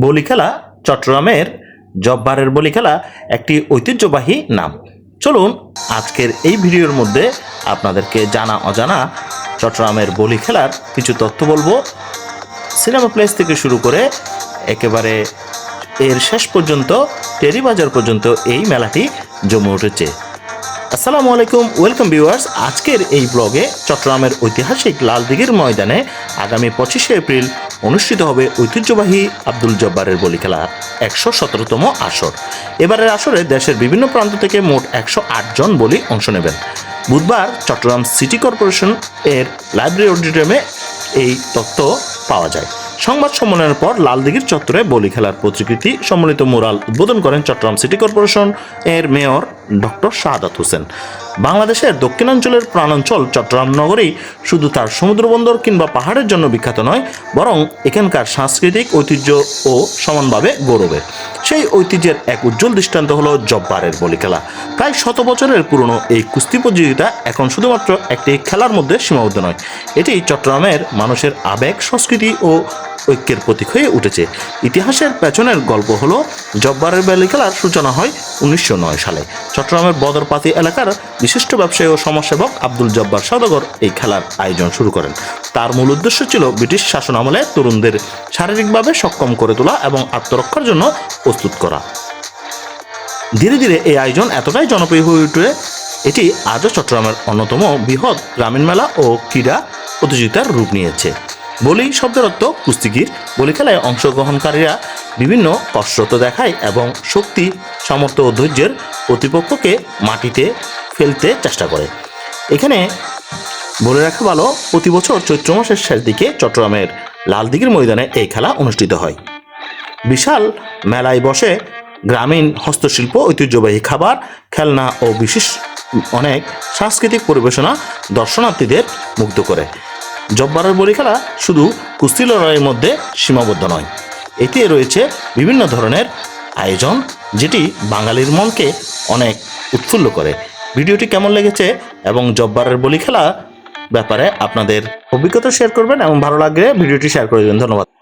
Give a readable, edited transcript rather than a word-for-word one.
বলি খেলা চট্টগ্রামের জব্বারের বলি খেলা একটি ঐতিহ্যবাহী নাম। চলুন আজকের এই ভিডিওর মধ্যে আপনাদেরকে জানা অজানা চট্টগ্রামের বলি খেলার কিছু তথ্য বলবো। সিনেমা প্লেস থেকে শুরু করে একেবারে এর শেষ পর্যন্ত টেরিবাজার পর্যন্ত এই মেলাটি জমে উঠেছে। আসসালামু আলাইকুম, ওয়েলকাম ভিউয়ার্স। আজকের এই ব্লগে চট্টগ্রামের ঐতিহাসিক লালদিঘির ময়দানে আগামী 25শে এপ্রিল অনুষ্ঠিত হবে ঐতিহ্যবাহী আব্দুল জব্বারের বলি খেলার 117তম আসর। এবারের আসরে দেশের বিভিন্ন প্রান্ত থেকে মোট 108 জন বলি অংশ নেবেন। বুধবার চট্টগ্রাম সিটি কর্পোরেশন এর লাইব্রেরি অডিটোরিয়ামে এই তথ্য পাওয়া যায়। সংবাদ সম্মেলনের পর লালদিঘির চত্বরে বলি খেলার প্রতিকৃতি সম্মিলিত মুরাল উদ্বোধন করেন চট্টগ্রাম সিটি কর্পোরেশন এর মেয়র ডক্টর শাহাদাত হোসেন। বাংলাদেশের দক্ষিণাঞ্চলের প্রাণাঞ্চল চট্টগ্রাম নগরী শুধু তার সমুদ্রবন্দর কিংবা পাহাড়ের জন্য বিখ্যাত নয়, বরং এখানকার সাংস্কৃতিক ঐতিহ্য ও সমানভাবে গৌরবের। সেই ঐতিহ্যের এক উজ্জ্বল দৃষ্টান্ত হলো জব্বারের বলি খেলা। প্রায় 100 বছরের পুরনো এই কুস্তি প্রতিযোগিতা এখন শুধুমাত্র একটি খেলার মধ্যে সীমাবদ্ধ নয়, এটি চট্টগ্রামের মানুষের আবেগ, সংস্কৃতি ও ঐক্যের প্রতীক হয়ে উঠেছে। ইতিহাসের পেছনের গল্প হলো জব্বারের বলি খেলার সূচনা হয় 1909 সালে। চট্টগ্রামের বদরপাতি এলাকার বিশিষ্ট ব্যবসায়ী ও সমাজসেবক আব্দুল জব্বার সওদাগর এই খেলার আয়োজন শুরু করেন। তার মূল উদ্দেশ্য ছিল ব্রিটিশ শাসন আমলে তরুণদের শারীরিকভাবে সক্ষম করে তোলা এবং আত্মরক্ষার জন্য প্রস্তুত করা। ধীরে ধীরে এই আয়োজন এতটাই জনপ্রিয় হয়ে ওঠে, এটি আজও চট্টগ্রামের অন্যতম বৃহৎ গ্রামীণ মেলা ও ক্রীড়া প্রতিযোগিতার রূপ নিয়েছে। বলি শব্দের অর্থ কুস্তিগির। বলি খেলায় অংশগ্রহণকারীরা বিভিন্ন কসরত দেখায় এবং শক্তি, সামর্থ্য ও ধৈর্যের প্রতিপক্ষকে মাটিতে ফেলতে চেষ্টা করে। এখানে বলে রাখা ভালো, প্রতি বছর চৈত্র মাসের শেষ দিকে চট্টগ্রামের লালদিঘির ময়দানে এই খেলা অনুষ্ঠিত হয়। বিশাল মেলায় বসে গ্রামীণ হস্তশিল্প, ঐতিহ্যবাহী খাবার, খেলনা ও বিশেষ অনেক সাংস্কৃতিক পরিবেশনা দর্শনার্থীদের মুগ্ধ করে। জব্বারের বলি খেলা শুধু কুস্তি লড়াইয়ের মধ্যে সীমাবদ্ধ নয়, এতে রয়েছে বিভিন্ন ধরনের আয়োজন, যেটি বাঙালির মনকে অনেক উৎফুল্ল করে। ভিডিওটি কেমন লেগেছে এবং জব্বারের বলি খেলা ব্যাপারে আপনাদের অভিজ্ঞতা শেয়ার করবেন এবং ভালো লাগলে ভিডিওটি শেয়ার করে দেবেন। ধন্যবাদ।